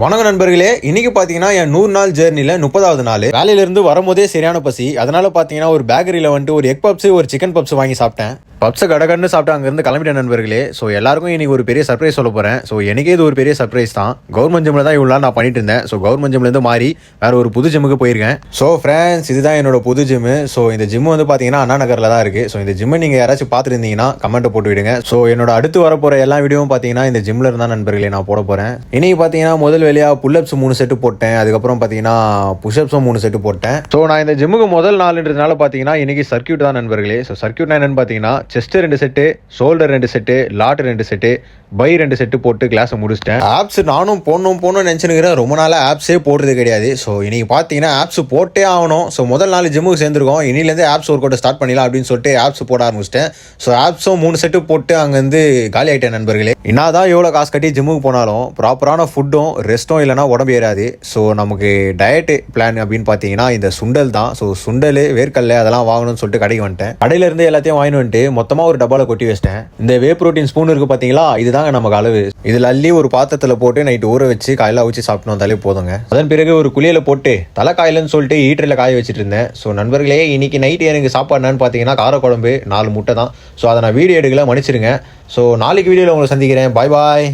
வணக்கம் நண்பர்களே, இன்னைக்கு பாத்தீங்கன்னா என் 100 நாள் ஜேர்னில 30வது நாள். வேலையில இருந்து வரும்போதே சரியான பசி. அதனால பாத்தீங்கன்னா ஒரு பேக்கரியில வந்துட்டு ஒரு எக் பப்ஸ் ஒரு சிக்கன் பப்ஸ் வாங்கி சாப்பிட்டேன். பப்ஸை கடகன்னு சாப்பிட்டு அங்கேருந்து கிளம்பிட்டேன் நண்பர்களே. ஸோ எல்லாருக்கும் இன்னைக்கு ஒரு பெரிய சர்ப்ரைஸ் சொல்ல போகிறேன். ஸோ எனக்கே இது ஒரு பெரிய சர்ப்ரைஸ் தான். கவர்மெண்ட் ஜிம்மில் தான் இவ்வளோ நான் பண்ணிட்டு இருந்தேன். ஸோ கவர்மெண்ட் ஜிம்லேருந்து மாறி வேற ஒரு புது ஜிம்முக்கு போயிருக்கேன். ஸோ ஃப்ரெண்ட்ஸ், இதுதான் என்னோட புது ஜிம்மு. ஸோ இந்த ஜிம்மு வந்து பார்த்தீங்கன்னா அண்ணா நகரில் தான் இருக்குது. ஸோ இந்த ஜிம்மை நீங்கள் யாராச்சும் பார்த்துருந்தீங்கன்னா கமெண்ட்டை போட்டு விடுங்க. ஸோ என்னோட அடுத்து வர போகிற எல்லா வீடியோவும் பார்த்தீங்கன்னா இந்த ஜிம்மில் இருந்தால் நண்பர்களே நான் போட போகிறேன். இன்னைக்கு பார்த்தீங்கன்னா முதல் வேலையாக புல்லப்ஸ் 3 செட்டு போட்டேன். அதுக்கப்புறம் பார்த்தீங்கன்னா புஷ்அப்ஸும் 3 செட்டு போட்டேன். ஸோ நான் இந்த ஜிம்முக்கு முதல் நாள்ன்றதுனால பார்த்தீங்கன்னா இன்னைக்கு சர்க்யூட் தான் நண்பர்களே. ஸோ சர்க்யூட் என்னன்னு பார்த்தீங்கன்னா chest 2 set, shoulder 2 set, lat 2 set, bi 2 set போட்டு கிளாஸை முடிச்சிட்டேன். ஆப்ஸ் நானும் போடணும்னு நினச்சினுக்கிறேன். ரொம்ப நாளாக ஆப்ஸே போடுறது கிடையாது. ஸோ இன்னைக்கு பார்த்தீங்கன்னா ஆப்ஸ் போட்டே ஆகணும். ஸோ முதல் நாள் ஜிம்முக்கு சேர்ந்துருக்கோம். இன்னிலேருந்து ஆப்ஸ் ஒர்க் அவுட் ஸ்டார்ட் பண்ணிடலாம் அப்படின்னு சொல்லிட்டு ஆப்ஸ் போட ஆரம்பிச்சிட்டேன். ஸோ ஆப்ஸும் 3 செட்டு போட்டு அங்கேருந்து காலி ஆகிட்டேன் நண்பர்களே. என்னதான் எவ்வளோ காசு கட்டி ஜிம்முக்கு போனாலும் ப்ராப்பரான ஃபுட்டும் ரெஸ்ட்டும் இல்லைனா உடம்பு ஏறாது. ஸோ நமக்கு டயட்டு பிளான் அப்படின்னு பார்த்தீங்கன்னா இந்த சுண்டல் தான். ஸோ சுண்டல், வேர்க்கடலை அதெல்லாம் வாங்கணும்னு சொல்லிட்டு கடைக்கு வந்துட்டேன். கடையிலேருந்து எல்லாத்தையும் வாங்கிட்டு வந்துட்டு மொத்தமாக ஒரு டப்பாவில் கொட்டி வச்சிட்டேன். இந்த வே ப்ரோட்டீன் ஸ்பூன் இருக்குது பார்த்தீங்களா, இதுதாங்க நமக்கு அளவு. இதில் அள்ளி ஒரு பாத்திரத்தில் போட்டு நைட்டு ஊற வச்சு காலையில் வச்சு சாப்பிட்டு வந்தாலே போதுங்க. அதன் பிறகு ஒரு குளியல போட்டு தலை காயிலன்னு சொல்லிட்டு ஈட்டரில் காய வச்சுட்டு இருந்தேன். ஸோ நண்பர்களே, இன்னைக்கு நைட்டு எனக்கு சாப்பாடு என்னன்னு பார்த்தீங்கன்னா காரக்குழம்பு 4 முட்டை தான். ஸோ அதை நான் வீடியோ எடுக்கல, மன்னிச்சிருங்க. ஸோ நாளைக்கு வீடியோவில் உங்களை சந்திக்கிறேன். பாய் பாய்.